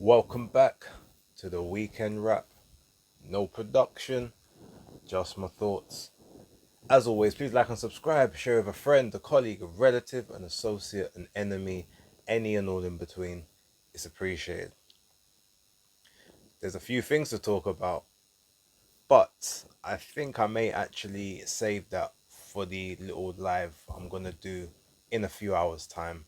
Welcome back to the weekend wrap. No production, just my thoughts. As always, please like and subscribe, share with a friend, a colleague, a relative, an associate, an enemy, any and all in between. It's appreciated. There's a few things to talk about, but I think I may actually save that for the little live I'm gonna do in a few hours' time.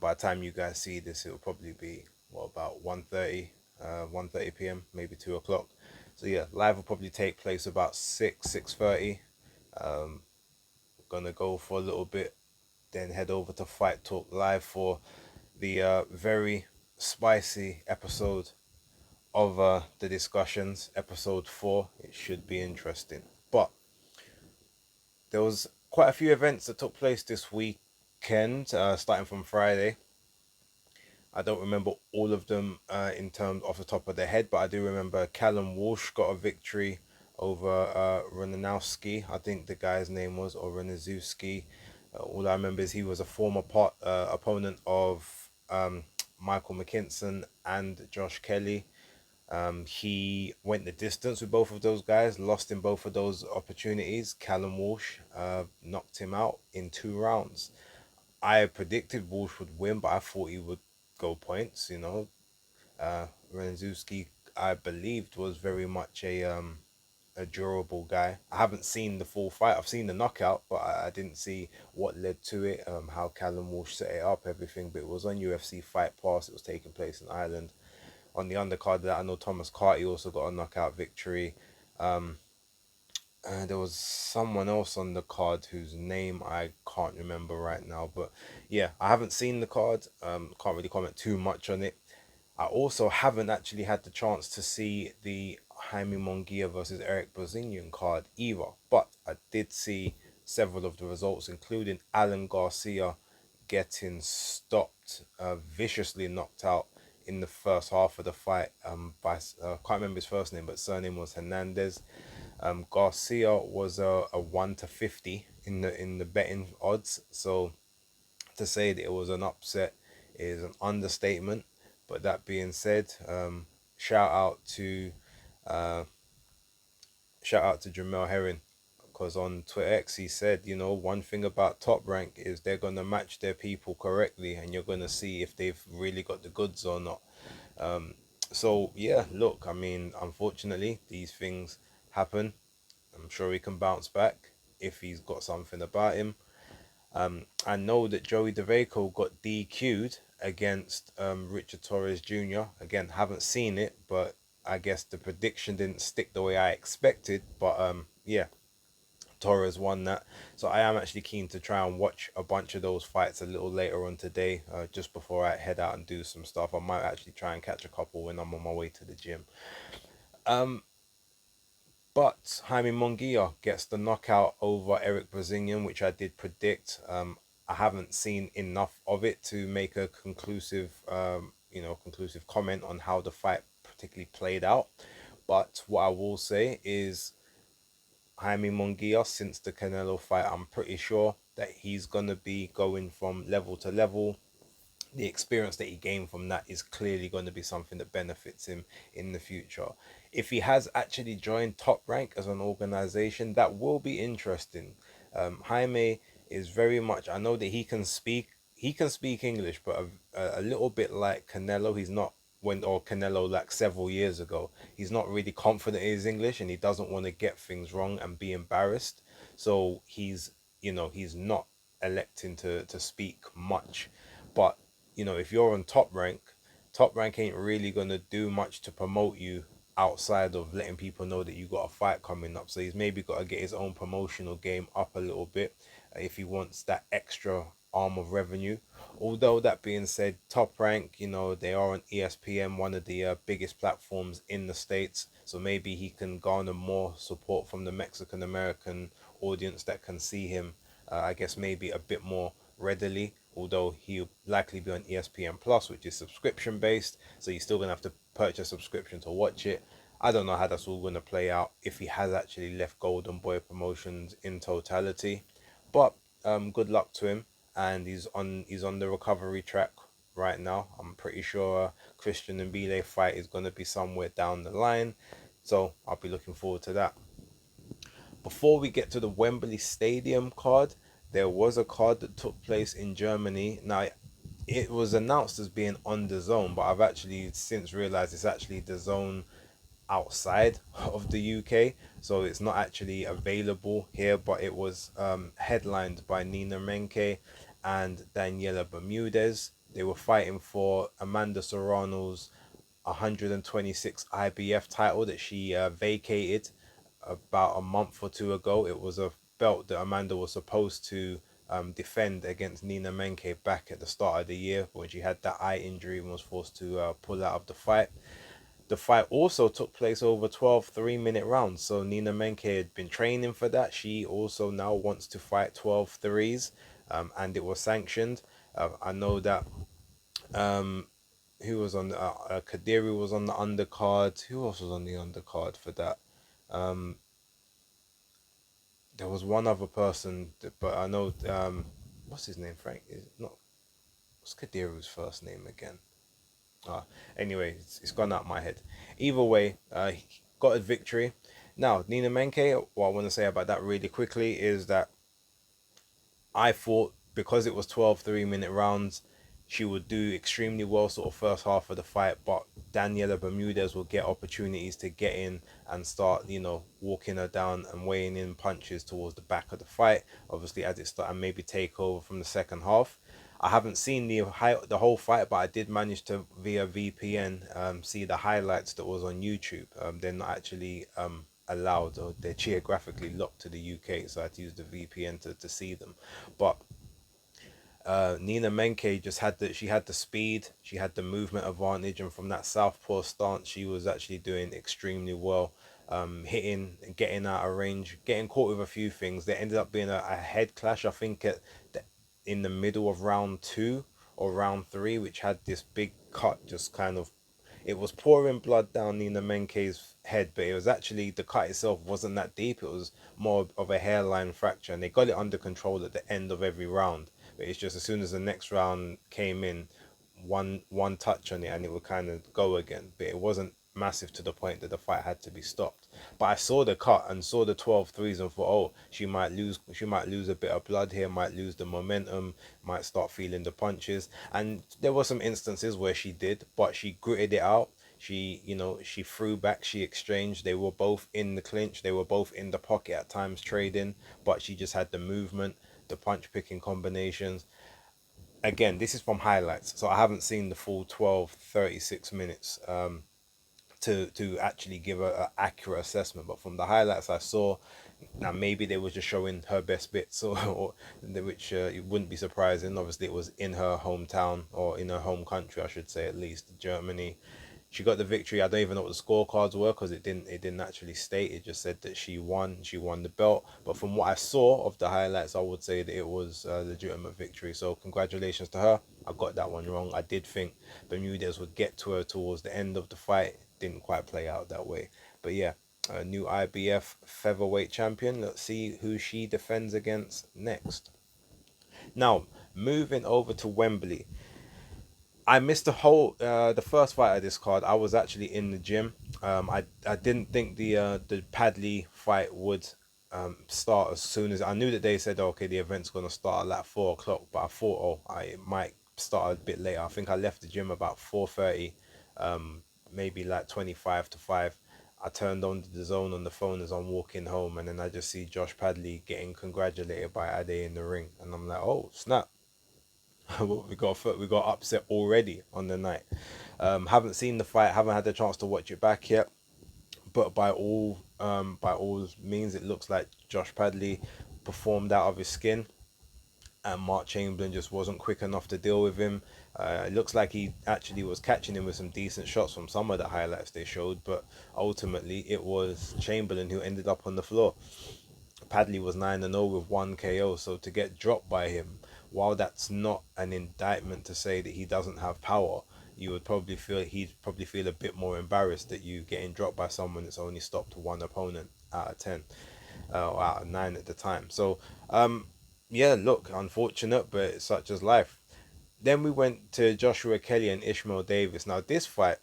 By the time you guys see this, it'll probably be about 1:30, 1:30 p.m., maybe 2 o'clock. So yeah, live will probably take place about 6:30. Um, Gonna go for a little bit, then head over to Fight Talk Live for the very spicy episode of the discussions, episode 4. It should be interesting. But there was quite a few events that took place this weekend, starting from Friday. I don't remember all of them in terms off the top of the head, but I do remember Callum Walsh got a victory over Rananowski. I think the guy's name was, or Ranazewski. All I remember is he was a former opponent of Michael McKinson and Josh Kelly. He went the distance with both of those guys, lost in both of those opportunities. Callum Walsh knocked him out in 2 rounds. I predicted Walsh would win, but I thought he would go points. Renzuski, I believed, was very much a durable guy. I haven't seen the full fight. I've seen the knockout, but I didn't see what led to it. How Callum Walsh set it up, everything. But it was on UFC Fight Pass. It was taking place in Ireland. On the undercard of that, I know Thomas Carty also got a knockout victory. There was someone else on the card whose name I can't remember right now, but yeah, I haven't seen the card. Can't really comment too much on it. I also haven't actually had the chance to see the Jaime Munguia versus Eric Brazilian card either, but I did see several of the results, including Alan Garcia getting stopped, viciously knocked out in the first half of the fight. By can't remember his first name, but surname was Hernandez. Garcia was a 1 to 50 in the betting odds. So to say that it was an upset is an understatement. But that being said, shout out to uh, shout out to Jamel Herring, because on Twitter X he said, one thing about Top Rank is they're gonna match their people correctly, and you're gonna see if they've really got the goods or not. Um, so yeah, look, I mean, unfortunately, these things happen. I'm sure he can bounce back if he's got something about him. I know that Joey DeVaco got DQ'd against Richard Torres Jr. Again, haven't seen it, but I guess the prediction didn't stick the way I expected. But yeah, Torres won that. So I am actually keen to try and watch a bunch of those fights a little later on today, just before I head out and do some stuff. I might actually try and catch a couple when I'm on my way to the gym. Um, But Jaime Munguia gets the knockout over Eric Brazilian, which I did predict. I haven't seen enough of it to make a conclusive comment on how the fight particularly played out. But what I will say is Jaime Munguia, since the Canelo fight, I'm pretty sure that he's gonna be going from level to level. The experience that he gained from that is clearly going to be something that benefits him in the future. If he has actually joined Top Rank as an organization, that will be interesting. Jaime is very much. I know that He can speak English, but a little bit like Canelo. He's not when or Canelo like several years ago. He's not really confident in his English, and he doesn't want to get things wrong and be embarrassed. So he's not electing to speak much, but if you're on Top Rank ain't really gonna do much to promote you outside of letting people know that you got a fight coming up. So he's maybe got to get his own promotional game up a little bit if he wants that extra arm of revenue. Although that being said, Top Rank, they are on ESPN, one of the biggest platforms in the States. So maybe he can garner more support from the Mexican American audience that can see him, I guess, maybe a bit more readily, although he'll likely be on ESPN Plus, which is subscription based, so you're still gonna have to purchase a subscription to watch it. I don't know how that's all gonna play out if he has actually left Golden Boy Promotions in totality, but good luck to him, and he's on the recovery track right now. I'm pretty sure Christian and Bile fight is going to be somewhere down the line. So I'll be looking forward to that. Before we get to the Wembley Stadium card, there was a card that took place in Germany. Now, it was announced as being on the zone, but I've actually since realized it's actually the zone outside of the UK, so it's not actually available here. But it was headlined by Nina Menke and Daniela Bermudez. They were fighting for Amanda Serrano's 126 IBF title that she vacated about a month or two ago. It was a belt that Amanda was supposed to defend against Nina Menke back at the start of the year when she had that eye injury and was forced to pull out of the fight. The fight also took place over 12 3-minute rounds. So Nina Menke had been training for that. She also now wants to fight 12 threes, and it was sanctioned. I know that who was on the Kadiri was on the undercard. Who else was on the undercard for that? There was one other person, but I know what's his name? Frank is not. What's Kadiri's first name again? Anyway, it's gone out my head. Either way, he got a victory. Now, Nina Menke, what I want to say about that really quickly is that I thought because it was 12 3-minute rounds, she would do extremely well sort of first half of the fight, but Daniela Bermudez will get opportunities to get in and start, walking her down and weighing in punches towards the back of the fight, obviously as it started, and maybe take over from the second half. I haven't seen the whole fight, but I did manage to via VPN see the highlights that was on YouTube. They're not actually allowed, or they're geographically locked to the UK, so I had to use the VPN to see them. But Nina Menke just she had the speed, she had the movement advantage, and from that southpaw stance, she was actually doing extremely well. Hitting and getting out of range, getting caught with a few things. There ended up being a head clash, I think, in the middle of round two or round three, which had this big cut, just kind of, it was pouring blood down Nina Menke's head, but it was actually, the cut itself wasn't that deep. It was more of a hairline fracture, and they got it under control at the end of every round. But it's just as soon as the next round came in, one touch on it and it would kind of go again. But it wasn't massive to the point that the fight had to be stopped. But I saw the cut and saw the 12 threes and thought, oh, she might lose a bit of blood here, might lose the momentum, might start feeling the punches. And there were some instances where she did, but she gritted it out. She threw back, she exchanged. They were both in the clinch, they were both in the pocket at times trading, but she just had the movement, the punch picking combinations. Again, this is from highlights, so I haven't seen the full 12 36 minutes to actually give a accurate assessment. But from the highlights I saw, now maybe they were just showing her best bits, or which it wouldn't be surprising. Obviously, it was in her hometown, or in her home country, I should say, at least Germany. She got the victory. I don't even know what the scorecards were because it didn't actually state. It just said that she won. She won the belt. But from what I saw of the highlights, I would say that it was a legitimate victory. So congratulations to her. I got that one wrong. I did think Bermudez would get to her towards the end of the fight. Didn't quite play out that way. But yeah, a new IBF featherweight champion. Let's see who she defends against next. Now, moving over to Wembley. I missed the first fight of this card. I was actually in the gym. I didn't think the Padley fight would start as soon as I knew that they said, okay, the event's gonna start at like 4 o'clock. But I thought, it might start a bit later. I think I left the gym about 4:30, maybe like 25 to 5. I turned on the zone on the phone as I'm walking home, and then I just see Josh Padley getting congratulated by Ade in the ring, and I'm like, oh snap. we got upset already on the night. Haven't seen the fight, haven't had the chance to watch it back yet, but by all means, it looks like Josh Padley performed out of his skin, and Mark Chamberlain just wasn't quick enough to deal with him. It looks like he actually was catching him with some decent shots from some of the highlights they showed, but ultimately it was Chamberlain who ended up on the floor. Padley was 9-0 with 1 KO, so to get dropped by him, while that's not an indictment to say that he doesn't have power, he'd probably feel a bit more embarrassed that you getting dropped by someone that's only stopped one opponent out of 10, or out of 9 at the time. So yeah, look, unfortunate, but it's such as life. Then we went to Joshua Kelly and Ishmael Davis. Now this fight,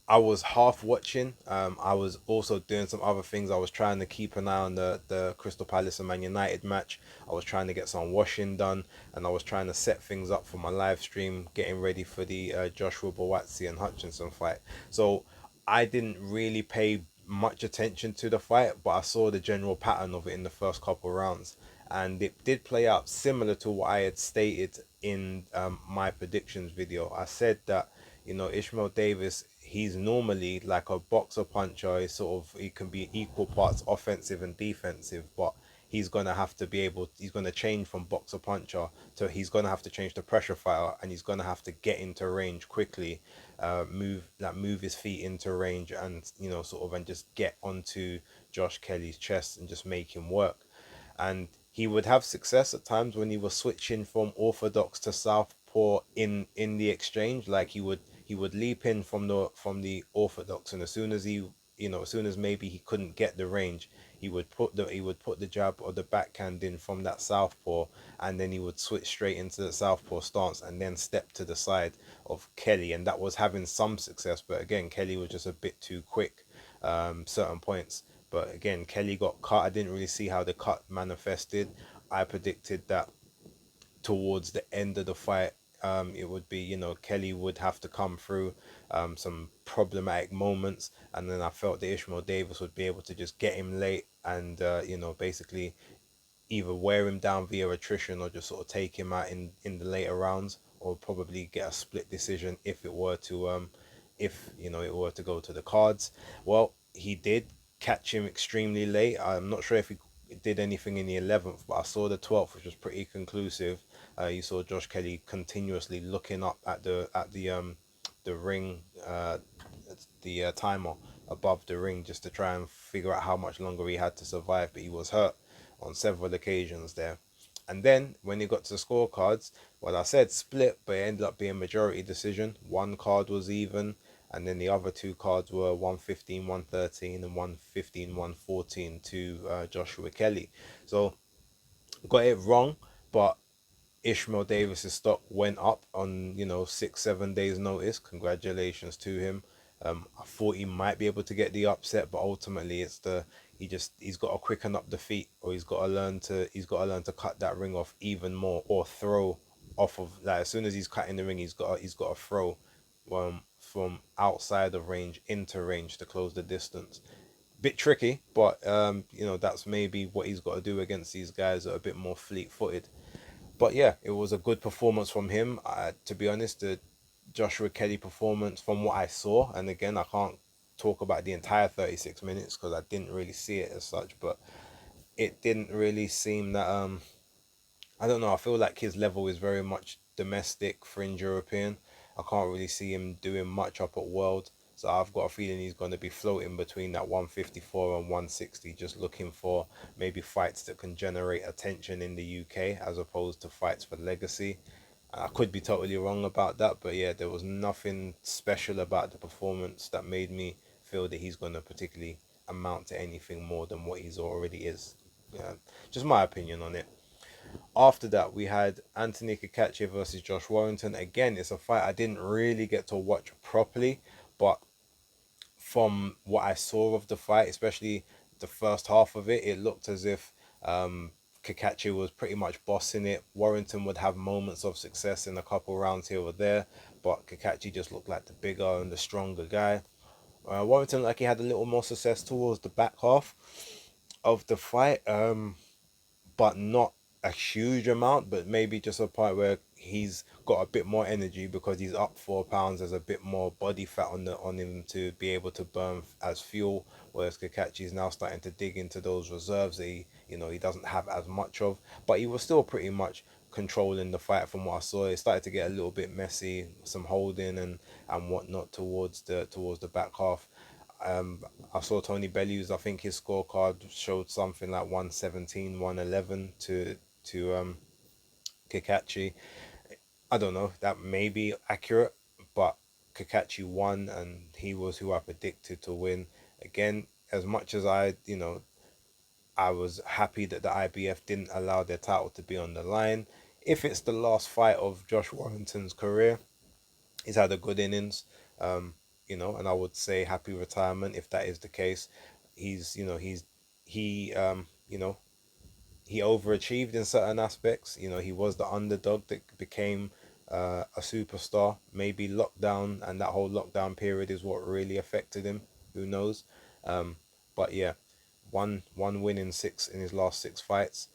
I was half watching. I was also doing some other things. I was trying to keep an eye on the Crystal Palace and Man United match. I was trying to get some washing done, and I was trying to set things up for my live stream, getting ready for the Joshua Buatsi and Hutchinson fight. So I didn't really pay much attention to the fight, but I saw the general pattern of it in the first couple rounds, and it did play out similar to what I had stated in my predictions video. I said that Ishmael Davis, he's normally like a boxer puncher. He can be equal parts offensive and defensive, but he's gonna have to be able. He's gonna change from boxer puncher to he's gonna have to change to pressure fighter, and he's gonna have to get into range quickly, move his feet into range, and and just get onto Josh Kelly's chest and just make him work. And he would have success at times when he was switching from orthodox to southpaw in the exchange. Like he would leap in from the orthodox, and as soon as as soon as maybe he couldn't get the range, he would put the jab or the backhand in from that southpaw, and then he would switch straight into the southpaw stance and then step to the side of Kelly, and that was having some success. But again, Kelly was just a bit too quick, certain points. But again, Kelly got cut. I didn't really see how the cut manifested. I predicted that towards the end of the fight, it would be, Kelly would have to come through some problematic moments, and then I felt that Ishmael Davis would be able to just get him late and, basically either wear him down via attrition or just sort of take him out in the later rounds, or probably get a split decision if it were to go to the cards. Well, he did catch him extremely late. I'm not sure if he did anything in the 11th, but I saw the 12th, which was pretty conclusive. You saw Josh Kelly continuously looking up at the ring, the timer above the ring, just to try and figure out how much longer he had to survive. But he was hurt on several occasions there. And then when he got to the scorecards, well, I said split, but it ended up being majority decision. One card was even, and then the other two cards were 115, 113, and 115, 114 to Joshua Kelly. So got it wrong, but Ishmael Davis's stock went up on 6 7 days notice. Congratulations to him. I thought he might be able to get the upset, but ultimately he's got to quicken up the feet, or he's got to learn to cut that ring off even more, or throw off of, like, as soon as he's cutting the ring, he's got to throw from outside of range into range to close the distance. Bit tricky, but that's maybe what he's got to do against these guys that are a bit more fleet-footed. But yeah, it was a good performance from him. To be honest, the Joshua Kelly performance, from what I saw, and again, I can't talk about the entire 36 minutes because I didn't really see it as such, but it didn't really seem that I don't know. I feel like his level is very much domestic, fringe European. I can't really see him doing much up at World. So I've got a feeling he's going to be floating between that 154 and 160, just looking for maybe fights that can generate attention in the UK as opposed to fights for legacy. I could be totally wrong about that, but yeah, there was nothing special about the performance that made me feel that he's going to particularly amount to anything more than what he's already is. Yeah, just my opinion on it. After that, we had Anthony Kachie versus Josh Warrington. Again, it's a fight I didn't really get to watch properly, but from what I saw of the fight, especially the first half of it, it looked as if Kakachi was pretty much bossing it. Warrington would have moments of success in a couple rounds here or there, but Kakachi just looked like the bigger and the stronger guy. Warrington, like, he had a little more success towards the back half of the fight, but not a huge amount, but maybe just a point where he's got a bit more energy because he's up 4 pounds. There's a bit more body fat on him to be able to burn as fuel, whereas Kakachi is now starting to dig into those reserves that he doesn't have as much of, but he was still pretty much controlling the fight from what I saw. It started to get a little bit messy, some holding and whatnot towards the back half. I saw Tony Bellews. I think his scorecard showed something like 117, 111 to Kakachi. I don't know, that may be accurate, but Kakachi won, and he was who I predicted to win. Again, as much as I was happy that the IBF didn't allow their title to be on the line, If it's the last fight of Josh Warrington's career, he's had a good innings, um, and I would say happy retirement if that is the case. He he overachieved in certain aspects. He was the underdog that became a superstar. Maybe lockdown and that whole lockdown period is what really affected him. Who knows? Um, but yeah, one win in six in his last six fights.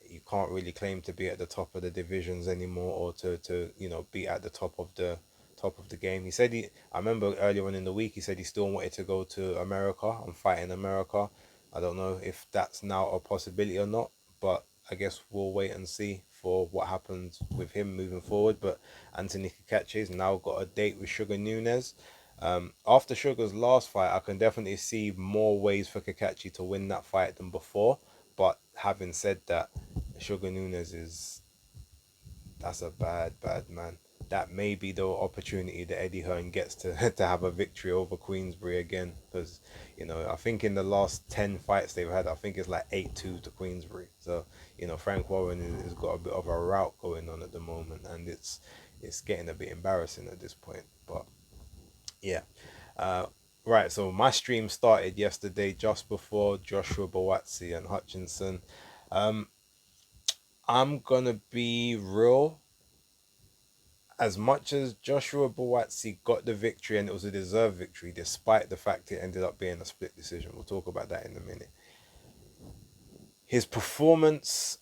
You can't really claim to be at the top of the divisions anymore, or to be at the top of the game. He said I remember earlier on in the week he said he still wanted to go to America and fight in America. I don't know if that's now a possibility or not, but I guess we'll wait and see for what happens with him moving forward. But Anthony Kachie's now got a date with Sugar Nunez. After Sugar's last fight, I can definitely see more ways for Kakachi to win that fight than before. But having said that, Sugar Nunez that's a bad man. That may be the opportunity that Eddie Hearn gets to to have a victory over Queensbury again. Because, I think in the last 10 fights they've had, I think it's like 8-2 to Queensbury. So, Frank Warren has got a bit of a rout going on at the moment, and it's getting a bit embarrassing at this point. But yeah. Uh, right, so my stream started yesterday just before Joshua Buatsi and Hutchinson. Um, I'm gonna be real. As much as Joshua Buatsi got the victory and it was a deserved victory, despite the fact it ended up being a split decision, we'll talk about that in a minute. His performance,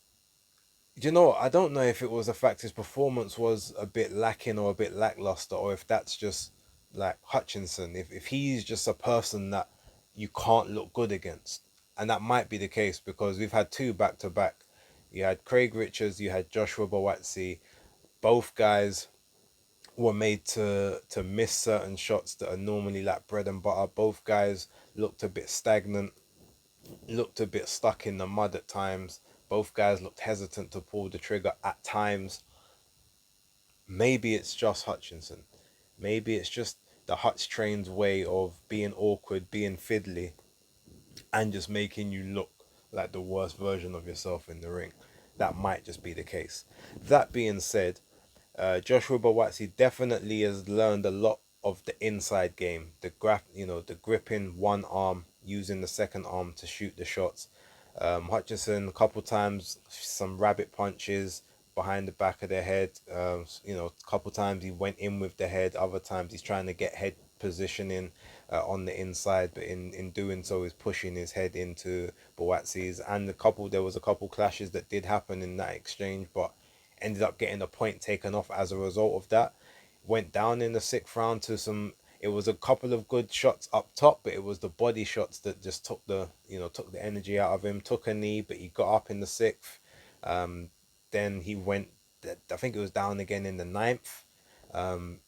I don't know if it was the fact his performance was a bit lacking or a bit lackluster, or if that's just like Hutchinson, if he's just a person that you can't look good against. And that might be the case because we've had two back to back. You had Craig Richards, you had Joshua Buatsi. Both guys were made to miss certain shots that are normally like bread and butter. Both guys looked a bit stagnant, looked a bit stuck in the mud at times. Both guys looked hesitant to pull the trigger at times. Maybe it's just Hutchinson. Maybe it's just the Hutch train's way of being awkward, being fiddly, and just making you look like the worst version of yourself in the ring. That might just be the case. That being said, Joshua Buatsi definitely has learned a lot of the inside game, the gripping one arm, using the second arm to shoot the shots. Hutchinson a couple times some rabbit punches behind the back of the head. A couple times he went in with the head. Other times he's trying to get head positioning on the inside, but in doing so he's pushing his head into Boatsi's. And there was a couple clashes that did happen in that exchange, but ended up getting a point taken off as a result of that. Went down in the sixth round to some. It was a couple of good shots up top, but it was the body shots that just took the energy out of him. Took a knee, but he got up in the sixth. Then he went. I think it was down again in the ninth. Um,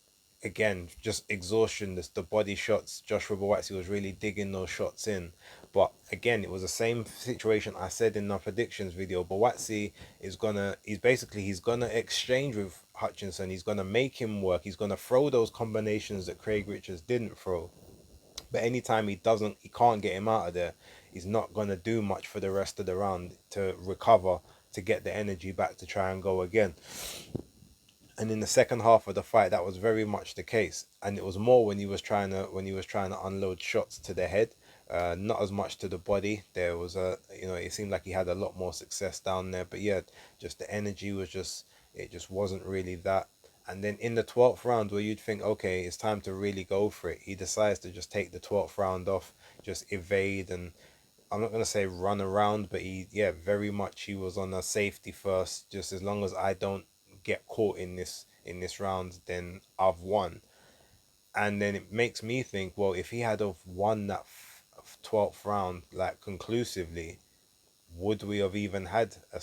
Again, just exhaustion. The body shots. Joshua Buatsi was really digging those shots in, but again, it was the same situation I said in the predictions video. Buatsi he's gonna exchange with Hutchinson. He's gonna make him work. He's gonna throw those combinations that Craig Richards didn't throw. But anytime he can't get him out of there. He's not gonna do much for the rest of the round to recover, to get the energy back to try and go again. And in the second half of the fight, that was very much the case, and it was more when he was trying to unload shots to the head, not as much to the body. There was it seemed like he had a lot more success down there, but yeah, just the energy was just wasn't really that. And then in the 12th round, where you'd think, okay, it's time to really go for it, he decides to just take the 12th round off, just evade, and I'm not gonna say run around, but very much he was on a safety first. Just as long as I don't get caught in this round, then I've won. And then it makes me think, well, if he had have won that 12th round like conclusively, would we have even had a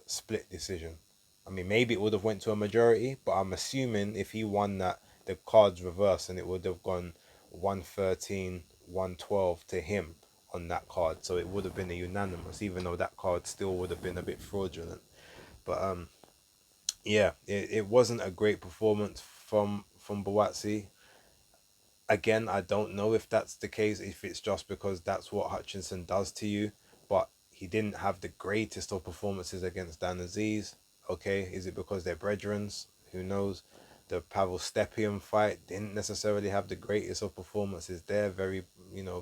split decision? I mean, maybe it would have went to a majority, but I'm assuming if he won that, the cards reverse and it would have gone 113, 112 to him on that card. So it would have been a unanimous, even though that card still would have been a bit fraudulent. But yeah, it wasn't a great performance from Buatsi. Again, I don't know if that's the case, if it's just because that's what Hutchinson does to you, but he didn't have the greatest of performances against Dan Aziz. Okay, is it because they're brethrens? Who knows? The Pavel Stepian fight didn't necessarily have the greatest of performances there. Very,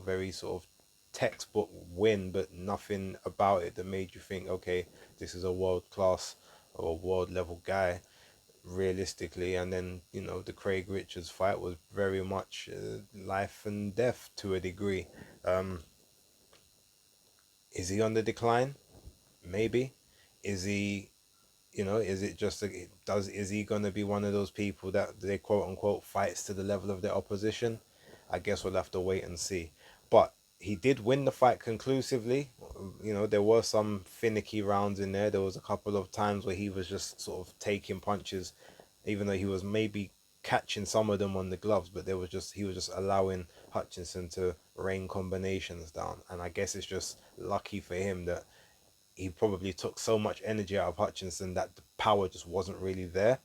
very sort of textbook win, but nothing about it that made you think, okay, this is a world class or world level guy realistically. And then, the Craig Richards fight was very much life and death to a degree. Um, is he on the decline? Maybe. Is he? Is it just is he gonna be one of those people that they quote unquote fights to the level of their opposition? I guess we'll have to wait and see. But he did win the fight conclusively. There were some finicky rounds in there. There was a couple of times where he was just sort of taking punches, even though he was maybe catching some of them on the gloves, but he was just allowing Hutchinson to rain combinations down. And I guess it's just lucky for him that he probably took so much energy out of Hutchinson that the power just wasn't really there.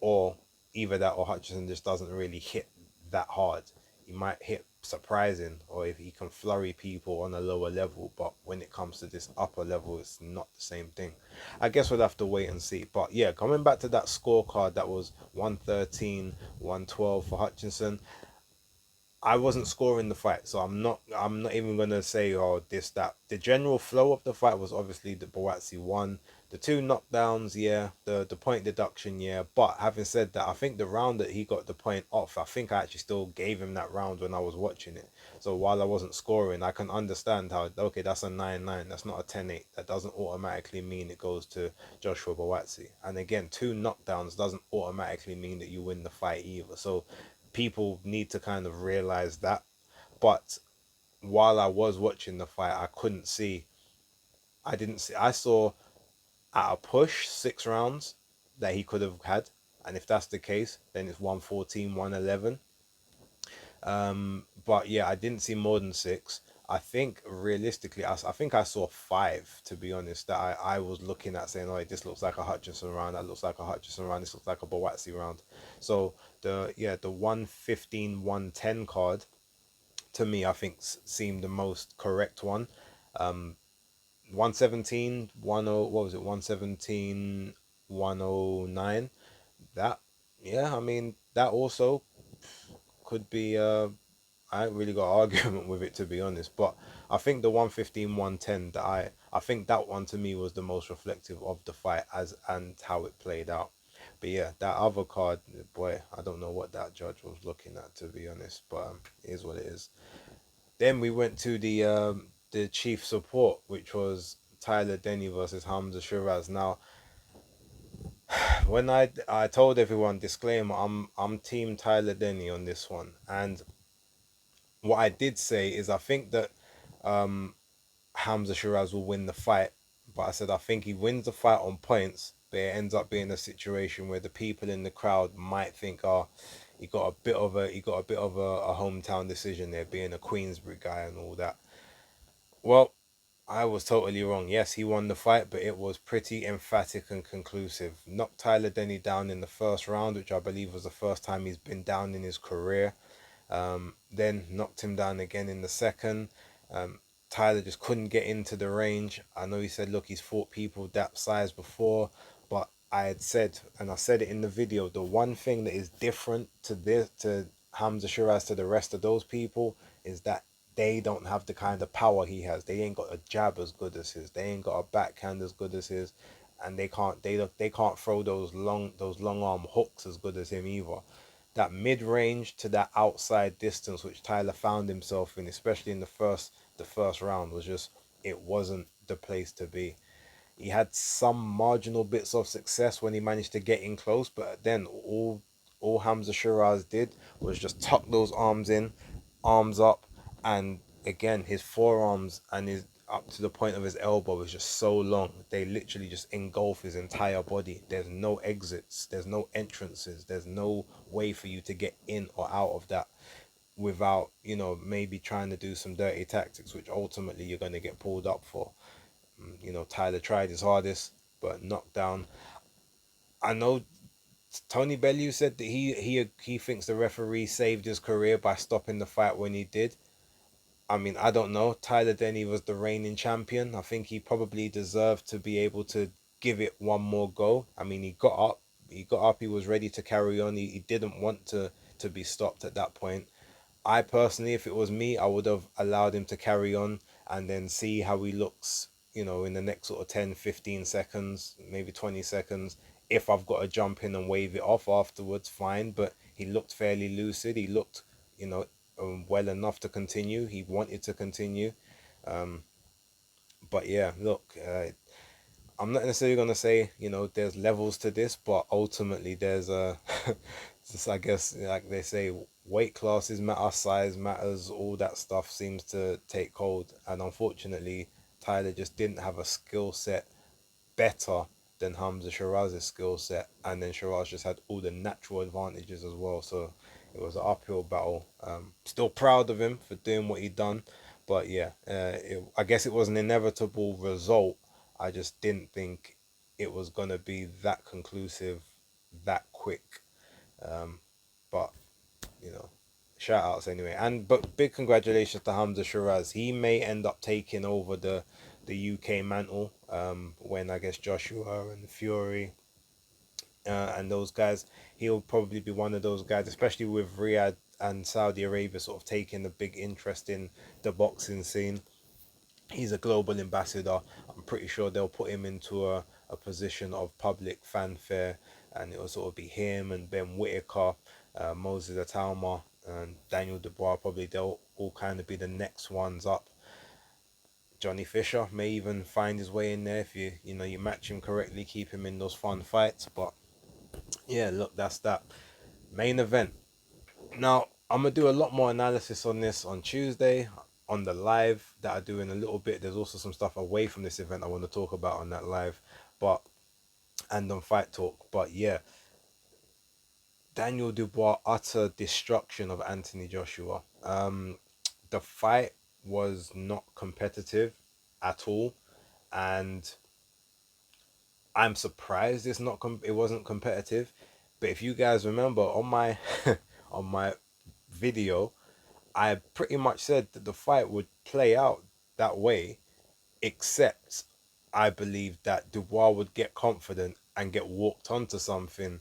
Or either that or Hutchinson just doesn't really hit that hard. He might hit surprising, or if he can flurry people on a lower level, but when it comes to this upper level, it's not the same thing. I guess we'll have to wait and see. But yeah, coming back to that scorecard, that was 113, 112 for Hutchinson. I wasn't scoring the fight, so I'm not even gonna say this that. The general flow of the fight was obviously the Buatsi won. The two knockdowns, yeah. The point deduction, yeah. But having said that, I think the round that he got the point off, I think I actually still gave him that round when I was watching it. So while I wasn't scoring, I can understand how, okay, that's a 9-9, that's not a 10-8. That doesn't automatically mean it goes to Joshua Buatsi. And again, two knockdowns doesn't automatically mean that you win the fight either. So people need to kind of realize that. But while I was watching the fight, I didn't see, I saw at a push 6 rounds that he could have had. And if that's the case, then it's 114, 111. But yeah, I didn't see more than six. I think realistically, I think I saw five, to be honest, that I was looking at saying, oh, this looks like a Hutchinson round, that looks like a Hutchinson round, this looks like a Buatsi round. So the 115, 110 card, to me, I think seemed the most correct one. 117, 10, what was it, 117, 109. That, yeah, I mean, that also could be I ain't really got an argument with it, to be honest. But I think the 115, 110 that I think that one to me was the most reflective of the fight as and how it played out. But yeah, that other card, boy, I don't know what that judge was looking at, to be honest. But it is what it is. Then we went to the chief support, which was Tyler Denny versus Hamza Shiraz. Now, when I told everyone, disclaimer, I'm team Tyler Denny on this one. And what I did say is I think that Hamza Shiraz will win the fight, but I said I think he wins the fight on points, but it ends up being a situation where the people in the crowd might think, oh, he got a bit of a hometown decision there, being a Queensbury guy and all that. Well, I was totally wrong. Yes, he won the fight, but it was pretty emphatic and conclusive. Knocked Tyler Denny down in the first round, which I believe was the first time he's been down in his career. Then knocked him down again in the second. Tyler just couldn't get into the range. I know he said, look, he's fought people that size before, but I had said, and I said it in the video, the one thing that is different to Hamza Shiraz to the rest of those people is that they don't have the kind of power he has. They ain't got a jab as good as his. They ain't got a backhand as good as his, and they can't throw those long arm hooks as good as him either. That mid range to that outside distance which Tyler found himself in, especially in the first round, was just, it wasn't the place to be. He had some marginal bits of success when he managed to get in close, but then all Hamza Shiraz did was just tuck those arms in, arms up, and again his forearms and his up to the point of his elbow is just so long. They literally just engulf his entire body. There's no exits, there's no entrances, there's no way for you to get in or out of that without, maybe trying to do some dirty tactics, which ultimately you're going to get pulled up for. Tyler tried his hardest, but knocked down. I know Tony Bellew said that he thinks the referee saved his career by stopping the fight when he did. I mean, I don't know. Tyler Denny was the reigning champion. I think he probably deserved to be able to give it one more go. I mean, he got up, he was ready to carry on. He didn't want to be stopped at that point. I personally, if it was me, I would have allowed him to carry on and then see how he looks, in the next sort of 10, 15 seconds, maybe 20 seconds. If I've got to jump in and wave it off afterwards, fine. But he looked fairly lucid. He looked, you know, well enough to continue. He wanted to continue. Um, but yeah, look, I'm not necessarily gonna say there's levels to this, but ultimately there's a just I guess like they say weight classes matter, size matters, all that stuff seems to take hold, and unfortunately Tyler just didn't have a skill set better than Hamza Shiraz's skill set, and then Shiraz just had all the natural advantages as well. So it was an uphill battle. Still proud of him for doing what he done, but yeah, I guess it was an inevitable result. I just didn't think it was gonna be that conclusive, that quick. Um, but you know, shout outs anyway. And but big congratulations to Hamza Shiraz. He may end up taking over the UK mantle. When I guess Joshua and Fury and those guys, he'll probably be one of those guys, especially with Riyadh and Saudi Arabia sort of taking a big interest in the boxing scene. He's a global ambassador. I'm pretty sure they'll put him into a position of public fanfare, and it'll sort of be him and Ben Whitaker, Moses Atalma, and Daniel Dubois. Probably they'll all kind of be the next ones up. Johnny Fisher may even find his way in there if you match him correctly, keep him in those fun fights. But yeah, look, that's that main event. Now, I'm gonna do a lot more analysis on this on Tuesday on the live that I do in a little bit. There's also some stuff away from this event I want to talk about on that live, but and on Fight Talk. But yeah, Daniel Dubois utter destruction of Anthony Joshua. The fight was not competitive at all, and I'm surprised it wasn't competitive. But if you guys remember on my on my video, I pretty much said that the fight would play out that way, except I believe that Dubois would get confident and get walked onto something,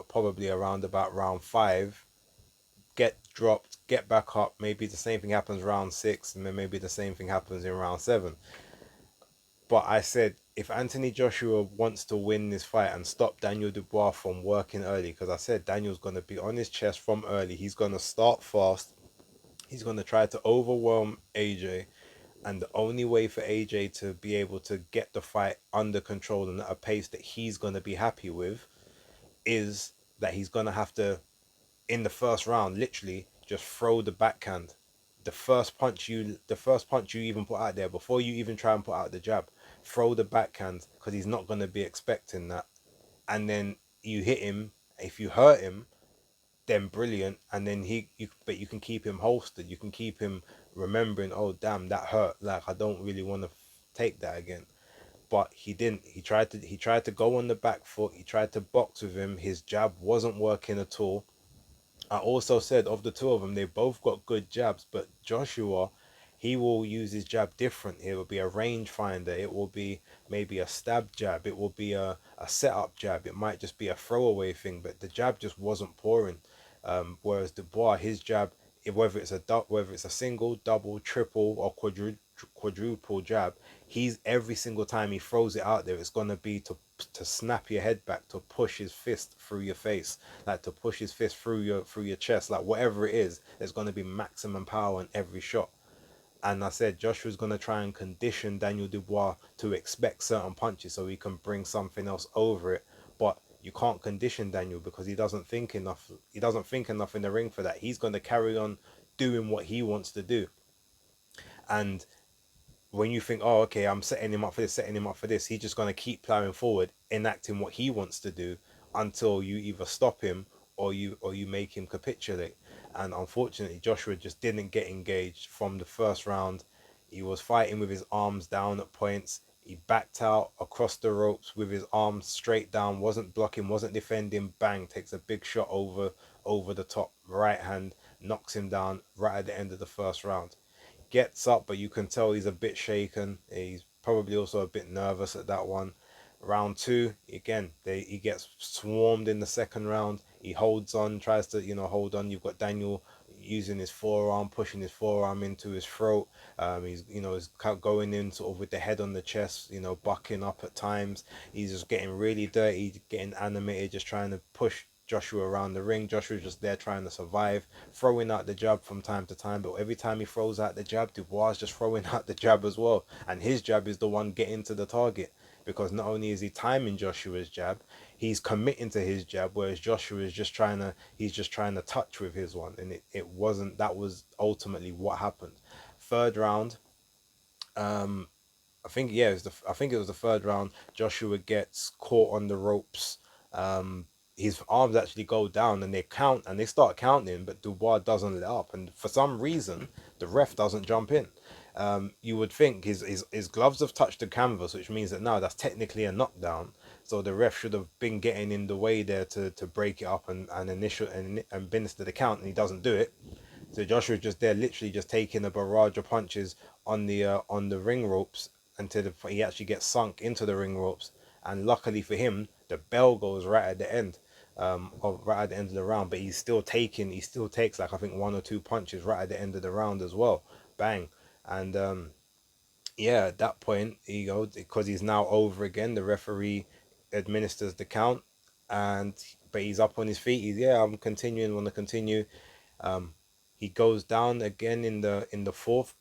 probably around about round five, get dropped, get back up. Maybe the same thing happens round six, and then maybe the same thing happens in round seven. But I said if Anthony Joshua wants to win this fight and stop Daniel Dubois from working early, because I said Daniel's going to be on his chest from early, he's going to start fast. He's going to try to overwhelm AJ, and the only way for AJ to be able to get the fight under control and at a pace that he's going to be happy with is that he's going to have to, in the first round, literally just throw the backhand. The first punch you even put out there, before you even try and put out the jab, throw the backhand, because he's not going to be expecting that. And then you hit him. If you hurt him, then brilliant, and then but you can keep him holstered, you can keep him remembering, oh damn, that hurt, like I don't really want to take that again. But he didn't. He tried to go on the back foot, he tried to box with him, his jab wasn't working at all. I also said of the two of them, they both got good jabs, but Joshua, he will use his jab different. It will be a range finder. It will be maybe a stab jab. It will be a setup jab. It might just be a throwaway thing, but the jab just wasn't pouring. Whereas Dubois, his jab, whether it's a single, double, triple, or quadruple jab, he's every single time he throws it out there, it's gonna be to snap your head back, to push his fist through your face, like to push his fist through your chest, like whatever it is, there's gonna be maximum power in every shot. And I said Joshua's gonna try and condition Daniel Dubois to expect certain punches so he can bring something else over it. But you can't condition Daniel because he doesn't think enough. He doesn't think enough in the ring for that. He's gonna carry on doing what he wants to do. And when you think, oh, okay, I'm setting him up for this, he's just going to keep plowing forward, enacting what he wants to do until you either stop him or you make him capitulate. And unfortunately, Joshua just didn't get engaged from the first round. He was fighting with his arms down at points. He backed out across the ropes with his arms straight down, wasn't blocking, wasn't defending. Bang, takes a big shot over the top, right hand, knocks him down right at the end of the first round. Gets up, but you can tell he's a bit shaken. He's probably also a bit nervous at that one. Round two, again, he gets swarmed in the second round. He holds on, tries to, hold on. You've got Daniel using his forearm, pushing his forearm into his throat. He's going in sort of with the head on the chest, bucking up at times. He's just getting really dirty, getting animated, just trying to push Joshua around the ring. Joshua's just there trying to survive, throwing out the jab from time to time. But every time he throws out the jab, Dubois is just throwing out the jab as well. And his jab is the one getting to the target, because not only is he timing Joshua's jab, he's committing to his jab, whereas Joshua is he's just trying to touch with his one. And it wasn't, that was ultimately what happened. Third round, um, I think it was the third round. Joshua gets caught on the ropes. His arms actually go down, and they start counting, but Dubois doesn't let up, and for some reason the ref doesn't jump in. You would think his gloves have touched the canvas, which means that now that's technically a knockdown. So the ref should have been getting in the way there to break it up and initial and administer the count, and he doesn't do it. So Joshua's just there, literally just taking a barrage of punches on the ring ropes until he actually gets sunk into the ring ropes. And luckily for him, the bell goes right at the end, right at the end of the round. But he still takes like I think one or two punches right at the end of the round as well. Bang, and yeah, at that point, because he's now over again. The referee administers the count, and but he's up on his feet. I'm continuing, want to continue. Um, he goes down again in the fourth,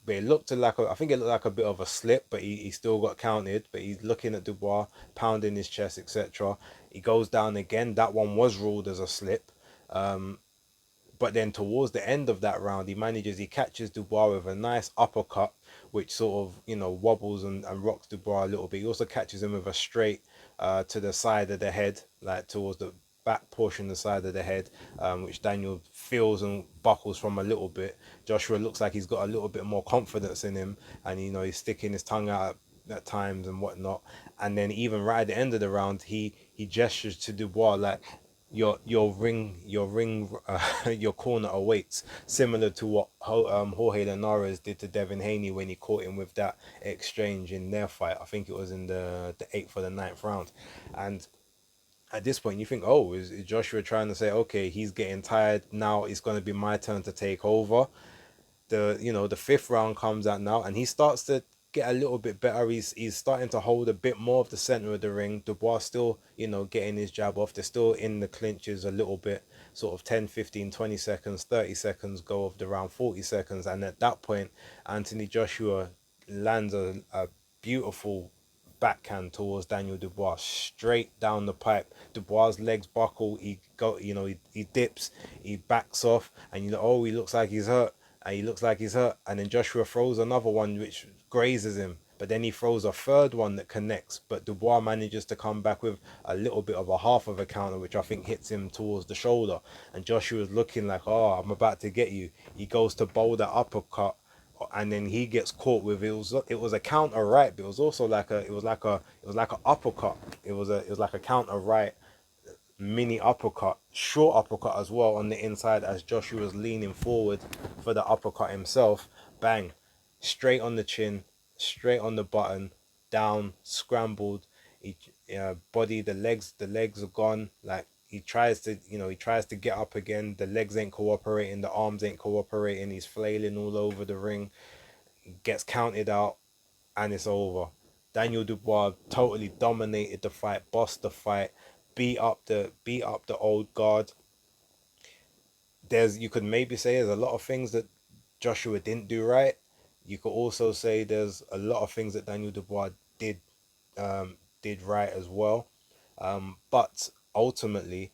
but I think it looked like a bit of a slip, but he still got counted. But he's looking at Dubois, pounding his chest, etc. He goes down again. That one was ruled as a slip. But then towards the end of that round, he catches Dubois with a nice uppercut, which sort of, wobbles and rocks Dubois a little bit. He also catches him with a straight to the side of the head, like towards the back portion, the side of the head, which Daniel feels and buckles from a little bit. Joshua looks like he's got a little bit more confidence in him, and he's sticking his tongue out at times and whatnot. And then even right at the end of the round, he gestures to Dubois like, your corner awaits, similar to what Jorge Linares did to Devin Haney when he caught him with that exchange in their fight. I think it was in the eighth or the ninth round. And at this point you think, oh, is Joshua trying to say, okay, he's getting tired now, it's going to be my turn to take over? The fifth round comes out now, and he starts to get a little bit better. He's starting to hold a bit more of the center of the ring. Dubois still, getting his jab off. They're still in the clinches a little bit, sort of 10, 15, 20 seconds, 30 seconds go of the round, 40 seconds. And at that point, Anthony Joshua lands a beautiful backhand towards Daniel Dubois, straight down the pipe. Dubois' legs buckle. He dips, he backs off, and he looks like he's hurt, and then Joshua throws another one which grazes him. But then he throws a third one that connects, but Dubois manages to come back with a little bit of a half of a counter, which I think hits him towards the shoulder. And Joshua's looking like, oh, I'm about to get you. He goes to bowl that uppercut, and then he gets caught with it was a counter right, but it was also like a uppercut. It was like a counter right, mini uppercut, short uppercut as well on the inside, as Joshua was leaning forward for the uppercut himself. Bang, straight on the chin, straight on the button, down, scrambled. He body, the legs are gone. Like he tries to get up again. The legs ain't cooperating, the arms ain't cooperating. He's flailing all over the ring. Gets counted out, and it's over. Daniel Dubois totally dominated the fight, bossed the fight, beat up the old guard. You could maybe say there's a lot of things that Joshua didn't do right. You could also say there's a lot of things that Daniel Dubois did did right as well. But ultimately,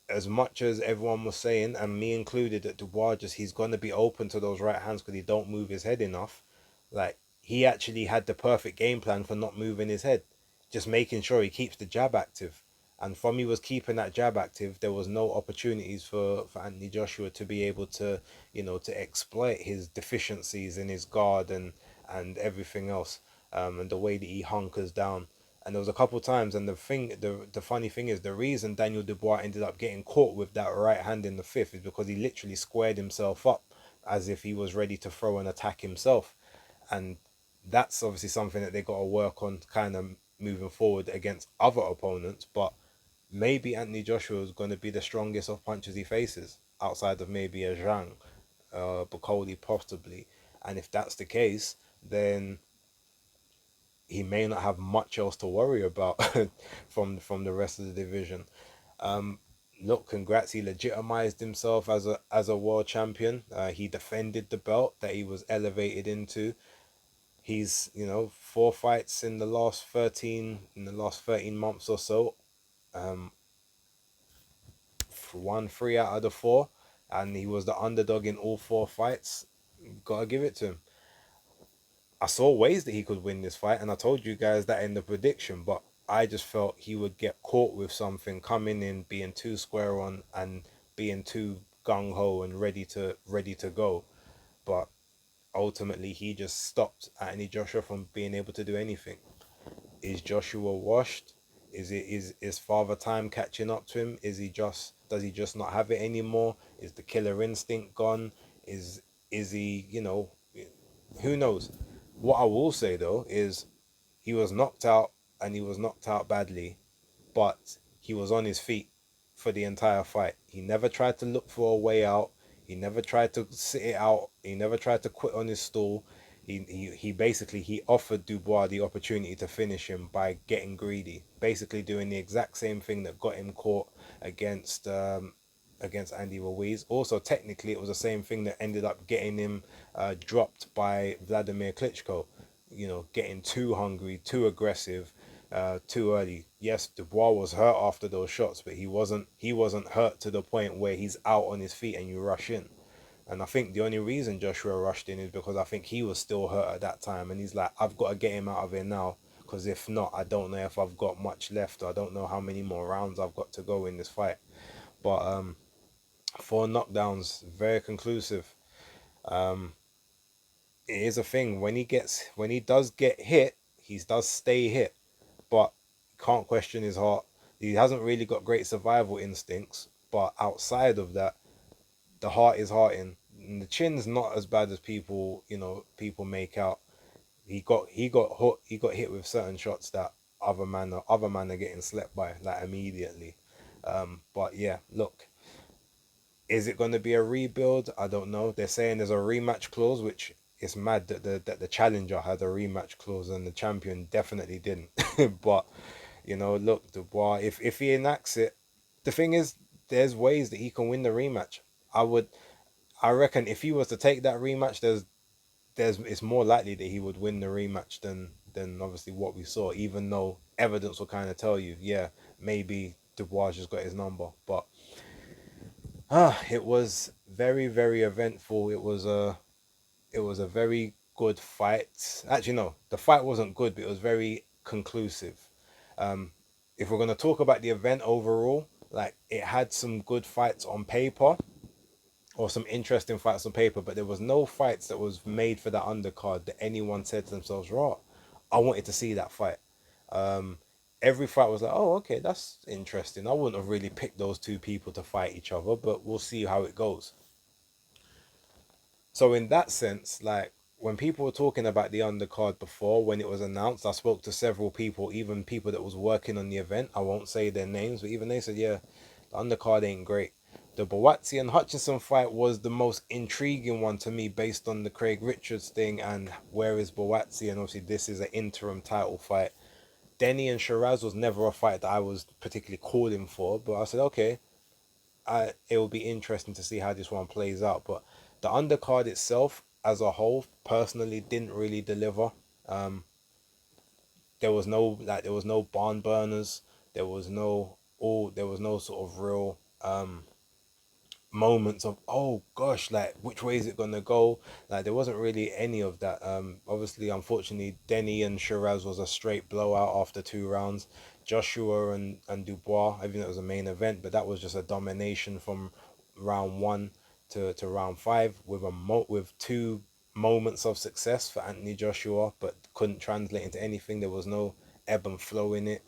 as much as everyone was saying, and me included, that Dubois he's gonna be open to those right hands because he don't move his head enough. Like, he actually had the perfect game plan for not moving his head, just making sure he keeps the jab active. And from he was keeping that jab active, there was no opportunities for Anthony Joshua to be able to, to exploit his deficiencies in his guard and everything else, and the way that he hunkers down. And there was a couple of times, and the funny thing is, the reason Daniel Dubois ended up getting caught with that right hand in the fifth is because he literally squared himself up as if he was ready to throw an attack himself. And that's obviously something that they got to work on, kind of moving forward against other opponents, but maybe Anthony Joshua is going to be the strongest of punches he faces outside of maybe a Zhang, Bukoli possibly. And if that's the case, then he may not have much else to worry about from the rest of the division. Um, Look, congrats! He legitimized himself as a world champion. He defended the belt that he was elevated into. He's, you know, 4 fights in the last 13 months or so. Um, Won 3 out of the four, and he was the underdog in all 4 fights. Gotta give it to him. I saw ways that he could win this fight, and I told you guys that in the prediction, but I just felt he would get caught with something, coming in being too square on and being too gung ho and ready to go. But ultimately, he just stopped Anthony Joshua from being able to do anything. Is Joshua washed? Is Father Time catching up to him? Does he just not have it anymore? Is the killer instinct gone? Is he, you know, who knows? What I will say though is he was knocked out, and he was knocked out badly, but he was on his feet for the entire fight. He never tried to look for a way out. He never tried to sit it out. He never tried to quit on his stool. He basically he offered Dubois the opportunity to finish him by getting greedy, basically doing the exact same thing that got him caught against against Andy Ruiz. Also, technically, it was the same thing that ended up getting him dropped by Vladimir Klitschko. You know, getting too hungry, too aggressive, too early. Yes, Dubois was hurt after those shots, but he wasn't hurt to the point where he's out on his feet and you rush in. And I think the only reason Joshua rushed in is because I think he was still hurt at that time, and he's like, I've got to get him out of here now, because if not, I don't know if I've got much left, or I don't know how many more rounds I've got to go in this fight. But 4 knockdowns, very conclusive. Um, it is a thing when he does get hit, he does stay hit, but can't question his heart. He hasn't really got great survival instincts, but outside of that, the heart is hearting. And the chin's not as bad as people make out. He got hit with certain shots that other man are getting slept by like immediately. But yeah, look, is it going to be a rebuild? I don't know. They're saying there's a rematch clause, which is mad that the challenger had a rematch clause and the champion definitely didn't. But look, Dubois, if he enacts it, the thing is, there's ways that he can win the rematch. I would, I reckon, if he was to take that rematch, it's more likely that he would win the rematch than obviously what we saw. Even though evidence will kind of tell you, yeah, maybe Dubois just got his number, but it was very, very eventful. It was a very good fight. Actually, no, the fight wasn't good, but it was very conclusive. Um, if we're gonna talk about the event overall, like it had some good fights on paper, or some interesting fights on paper, but there was no fights that was made for that undercard that anyone said to themselves, "Right, I wanted to see that fight." Um, every fight was like, "Oh, okay, that's interesting." I wouldn't have really picked those two people to fight each other, but we'll see how it goes. So in that sense, like when people were talking about the undercard before, when it was announced, I spoke to several people, even people that was working on the event. I won't say their names, but even they said, yeah, the undercard ain't great. The Buatsi and Hutchinson fight was the most intriguing one to me based on the Craig Richards thing and where is Buatsi, and obviously this is an interim title fight. Denny and Shiraz was never a fight that I was particularly calling for, but I said, okay, it will be interesting to see how this one plays out. But the undercard itself, as a whole, personally didn't really deliver. Um, there was no barn burners. There was no sort of real moments of, oh gosh, like which way is it gonna go. Like there wasn't really any of that. Obviously, unfortunately, Denny and Shiraz was a straight blowout after 2 rounds. Joshua and Dubois, I think that was a main event, but that was just a domination from round one to round five with with two moments of success for Anthony Joshua, but couldn't translate into anything. There was no ebb and flow in it.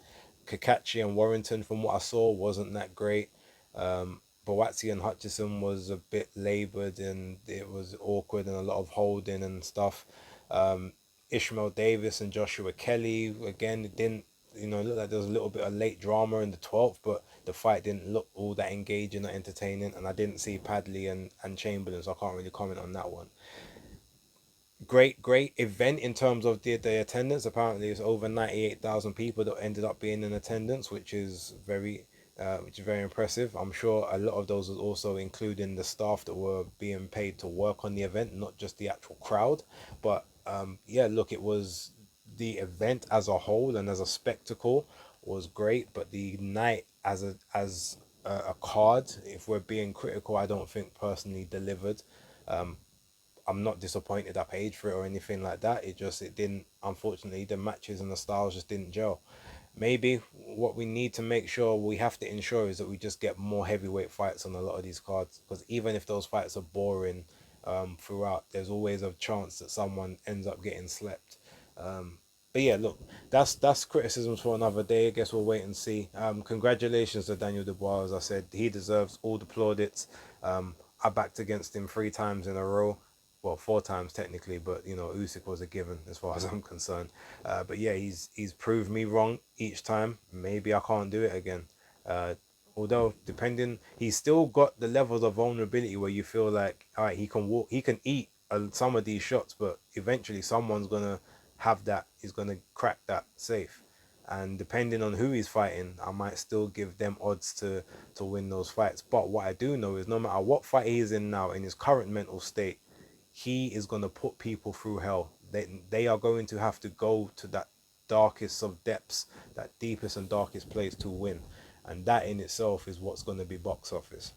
Kachie and Warrington, from what I saw, wasn't that great. Buatsi and Hutchinson was a bit laboured and it was awkward and a lot of holding and stuff. Ishmael Davis and Joshua Kelly, again, it didn't it looked like there was a little bit of late drama in the 12th, but the fight didn't look all that engaging or entertaining, and I didn't see Padley and Chamberlain, so I can't really comment on that one. Great event in terms of the attendance. Apparently, it's over 98,000 people that ended up being in attendance, which is very impressive. I'm sure a lot of those was also including the staff that were being paid to work on the event, not just the actual crowd. But yeah, look, it was the event as a whole and as a spectacle was great, but the night as a card, if we're being critical, I don't think personally delivered. I'm not disappointed I paid for it or anything like that. It didn't, unfortunately, the matches and the styles just didn't gel. Maybe what we need to make sure we have to ensure is that we just get more heavyweight fights on a lot of these cards, because even if those fights are boring throughout, there's always a chance that someone ends up getting slept. But yeah, look, that's criticisms for another day. I guess we'll wait and see. Congratulations to Daniel Dubois. As I said, he deserves all the plaudits. I backed against him 3 times in a row. Well, 4 times technically, but Usyk was a given as far as I'm concerned. But yeah, he's proved me wrong each time. Maybe I can't do it again. Uh, Although depending, he's still got the levels of vulnerability where you feel like, all right, he can walk, he can eat some of these shots, but eventually someone's gonna have that. He's gonna crack that safe, and depending on who he's fighting, I might still give them odds to win those fights. But what I do know is no matter what fight he's in now, in his current mental state, he is going to put people through hell. They are going to have to go to that darkest of depths, that deepest and darkest place to win. And that in itself is what's going to be box office.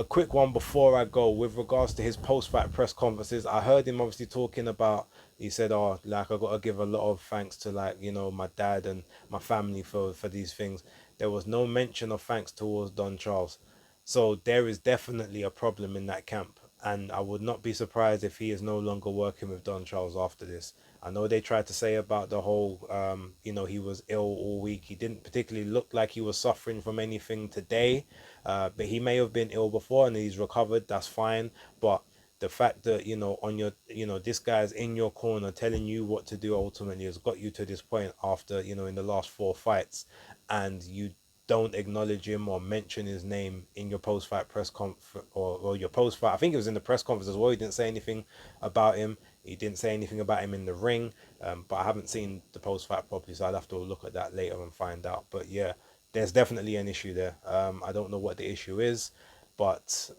Quick one before I go, with regards to his post-fight press conferences, I heard him obviously talking about, he said, oh, like, I got to give a lot of thanks to, like, my dad and my family for these things. There was no mention of thanks towards Don Charles. So there is definitely a problem in that camp, and I would not be surprised if he is no longer working with Don Charles after this. I know they tried to say about the whole, he was ill all week. He didn't particularly look like he was suffering from anything today, but he may have been ill before and he's recovered. That's fine. But the fact that, on your, this guy's in your corner telling you what to do ultimately has got you to this point after, in the last 4 fights, and you don't acknowledge him or mention his name in your post-fight press conference, or your post-fight. I think it was in the press conference as well. He didn't say anything about him. He didn't say anything about him in the ring. But I haven't seen the post-fight properly, so I'll have to look at that later and find out. But yeah, there's definitely an issue there. I don't know what the issue is, but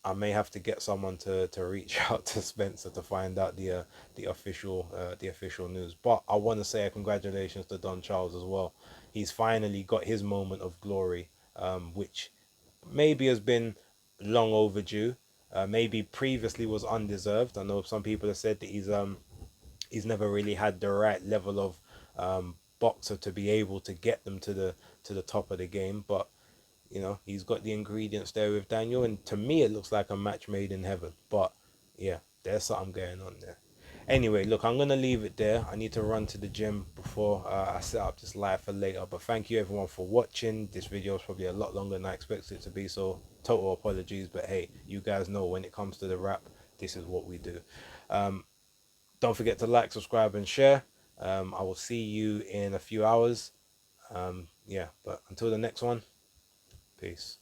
I may have to get someone to reach out to Spencer to find out the official news. But I want to say a congratulations to Don Charles as well. He's finally got his moment of glory, which maybe has been long overdue. Maybe previously was undeserved. I know some people have said that he's never really had the right level of boxer to be able to get them to the top of the game. But he's got the ingredients there with Daniel, and to me it looks like a match made in heaven. But yeah, there's something going on there. Anyway, look, I'm gonna leave it there. I need to run to the gym before I set up this live for later. But thank you everyone for watching. This video is probably a lot longer than I expected it to be, so total apologies. But hey, you guys know when it comes to the rap, this is what we do. Don't forget to like, subscribe, and share. I will see you in a few hours. Yeah, but until the next one, peace.